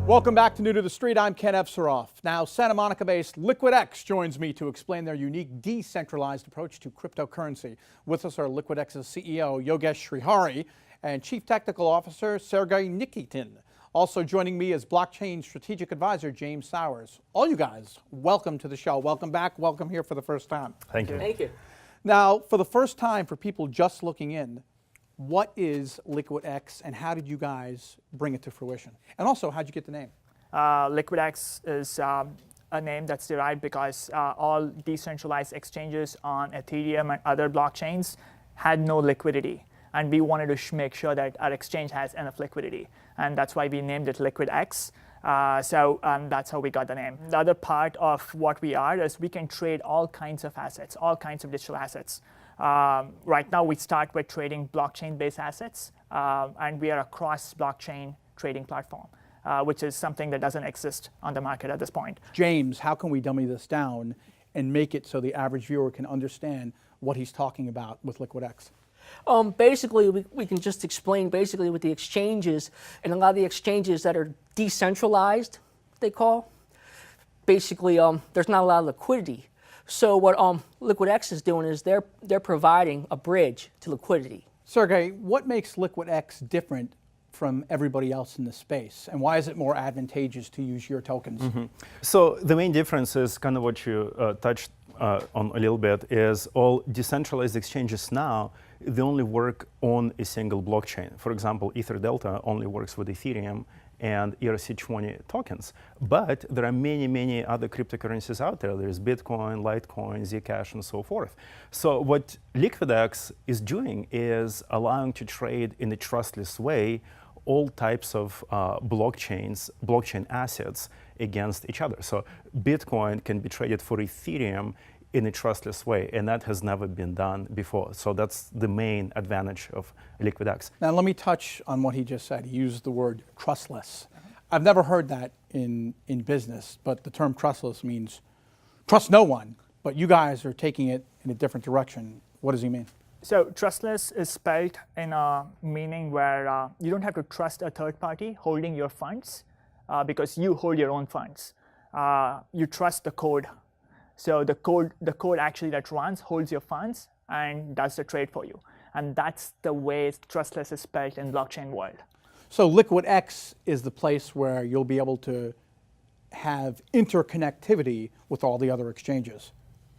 Welcome back to New to the Street. I'm Ken Efseroff. Now, Santa Monica-based LQDX joins me to explain their unique decentralized approach to cryptocurrency. With us are LQDX's CEO, Yogesh Srihari, and Chief Technical Officer, Sergey Nikitin. Also joining me is Blockchain Strategic Advisor, James Sowers. All you guys, welcome to the show. Welcome back. Welcome here for the first time. Thank you. Thank you. Now, for the first time, for people just looking in, what is LQDX and how did you guys bring it to fruition? And also, how'd you get the name? LQDX is a name that's derived because all decentralized exchanges on Ethereum and other blockchains had no liquidity. And we wanted to make sure that our exchange has enough liquidity. And that's why we named it LQDX. So that's how we got the name. The other part of what we are is we can trade all kinds of assets, all kinds of digital assets. Right now, we start with trading blockchain-based assets, and we are a cross-blockchain trading platform, which is something that doesn't exist on the market at this point. James, how can we dummy this down and make it so the average viewer can understand what he's talking about with LQDX? Basically, we can just explain basically with the exchanges, and a lot of the exchanges that are decentralized, they call, basically there's not a lot of liquidity. So what LQDX is doing is they're providing a bridge to liquidity. Sergey, what makes LQDX different from everybody else in the space, and why is it more advantageous to use your tokens? Mm-hmm. So the main difference is kind of what you touched on a little bit, is all decentralized exchanges now, they only work on a single blockchain. For example, EtherDelta only works with Ethereum and ERC20 tokens. But there are many, many other cryptocurrencies out there. There's Bitcoin, Litecoin, Zcash, and so forth. So what LQDX is doing is allowing to trade in a trustless way all types of blockchain assets against each other. So Bitcoin can be traded for Ethereum in a trustless way, and that has never been done before. So that's the main advantage of LQDX. Now let me touch on what he just said. He used the word trustless. I've never heard that in business, but the term trustless means trust no one, but you guys are taking it in a different direction. What does he mean? So trustless is spelled in a meaning where you don't have to trust a third party holding your funds because you hold your own funds. You trust the code. So the code actually that runs holds your funds and does the trade for you. And that's the way trustless is spelled in blockchain world. So LQDX is the place where you'll be able to have interconnectivity with all the other exchanges.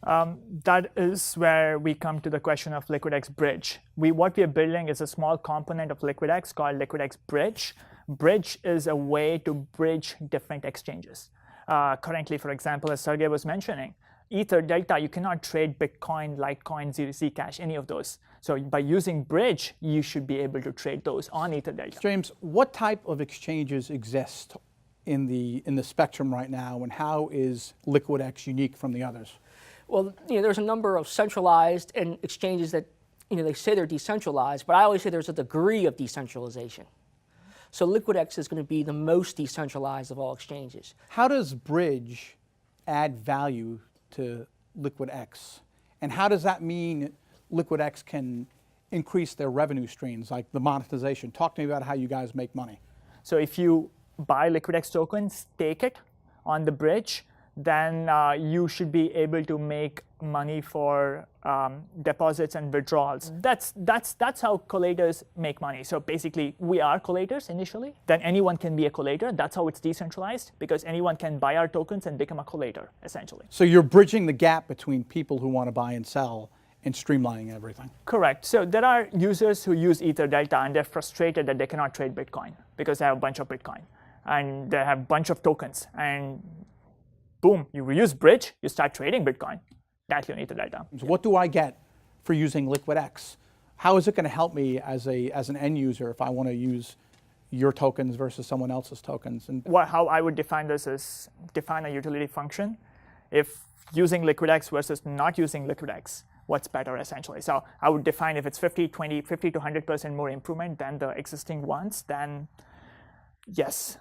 That is where we come to the question of LQDX Bridge. What we are building is a small component of LQDX called LQDX Bridge. Bridge is a way to bridge different exchanges. Currently, for example, as Sergey was mentioning, EtherDelta, you cannot trade Bitcoin, Litecoin, Zcash, any of those. So by using Bridge, you should be able to trade those on EtherDelta. James, what type of exchanges exist in the spectrum right now, and how is LQDX unique from the others? Well, there's a number of centralized and exchanges that they say they're decentralized, but I always say there's a degree of decentralization. So LQDX is going to be the most decentralized of all exchanges. How does Bridge add value to LQDX? And how does that mean LQDX can increase their revenue streams, like the monetization? Talk to me about how you guys make money. So if you buy LQDX tokens, stake it on the bridge, then you should be able to make money for deposits and withdrawals. That's how collators make money. So basically, we are collators initially. Then anyone can be a collator. That's how it's decentralized, because anyone can buy our tokens and become a collator, essentially. So you're bridging the gap between people who want to buy and sell and streamlining everything. Correct. So there are users who use EtherDelta, and they're frustrated that they cannot trade Bitcoin because they have a bunch of Bitcoin, and they have a bunch of tokens, and boom, you use Bridge, you start trading Bitcoin. That's your EtherDelta. So what do I get for using LQDX? How is it going to help me as an end user if I want to use your tokens versus someone else's tokens? And how I would define this is define a utility function. If using LQDX versus not using LQDX, what's better essentially? So I would define if it's 50 to 100% more improvement than the existing ones, then yes,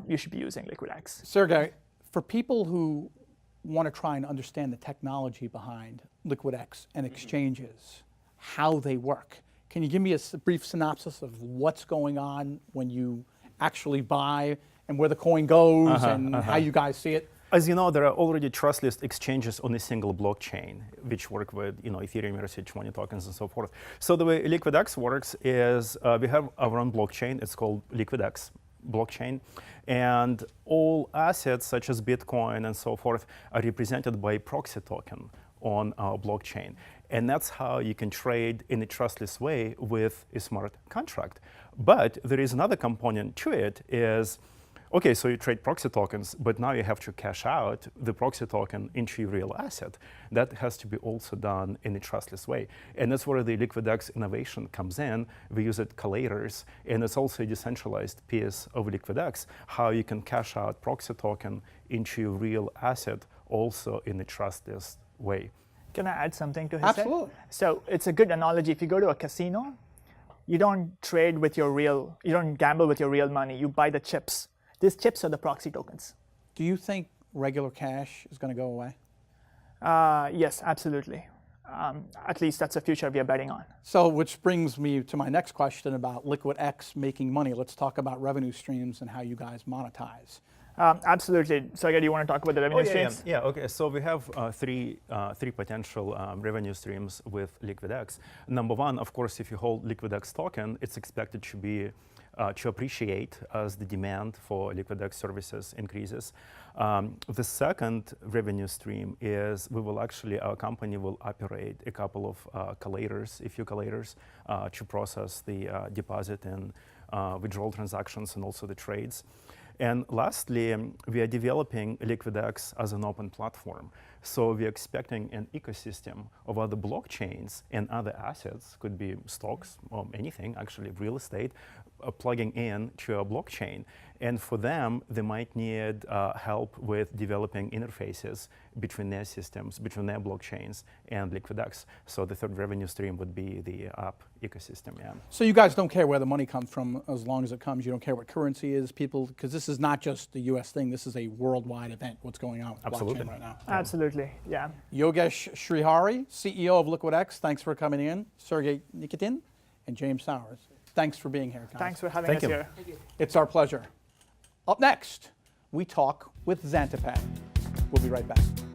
you should be using LQDX. Sergey, for people who want to try and understand the technology behind LQDX and exchanges, how they work, can you give me a brief synopsis of what's going on when you actually buy and where the coin goes and how you guys see it? As you know, there are already trustless exchanges on a single blockchain, which work with Ethereum, ERC20 tokens, and so forth. So the way LiquidX works is we have our own blockchain. It's called LiquidX blockchain, and all assets such as Bitcoin and so forth are represented by a proxy token on our blockchain. And that's how you can trade in a trustless way with a smart contract. But there is another component to it is, okay, so you trade proxy tokens, but now you have to cash out the proxy token into your real asset. That has to be also done in a trustless way. And that's where the LiquidX innovation comes in. We use it collators, and it's also a decentralized piece of LiquidX, how you can cash out proxy token into your real asset also in a trustless way. Can I add something to his Absolutely. So it's a good analogy. If you go to a casino, you don't trade with your real, you don't gamble with your real money. You buy the chips. These chips are the proxy tokens. Do you think regular cash is going to go away? Yes, absolutely. At least that's a future we are betting on. So, which brings me to my next question about LiquidX making money. Let's talk about revenue streams and how you guys monetize. Absolutely. Sergey, do you want to talk about the revenue streams? Yeah, okay. So we have three potential revenue streams with LiquidX. Number one, of course, if you hold LiquidX token, it's expected to be to appreciate as the demand for LiquidX services increases. The second revenue stream is our company will operate a couple of collators, a few collators, to process the deposit and withdrawal transactions and also the trades. And lastly, we are developing LiquidX as an open platform. So we're expecting an ecosystem of other blockchains and other assets, could be stocks or anything, actually real estate, plugging in to a blockchain. And for them, they might need help with developing interfaces between their systems, between their blockchains and LiquidX. So the third revenue stream would be the app ecosystem. Yeah. So you guys don't care where the money comes from as long as it comes. You don't care what currency is, people, because this is not just the U.S. thing. This is a worldwide event. What's going on with Absolutely. blockchain right now? Absolutely, yeah. Yogesh Srihari, CEO of LiquidX. Thanks for coming in. Sergey Nikitin and James Sowers. Thanks for being here, guys. Thanks for having Thank us you. here. It's our pleasure. Up next, we talk with Xantipad. We'll be right back.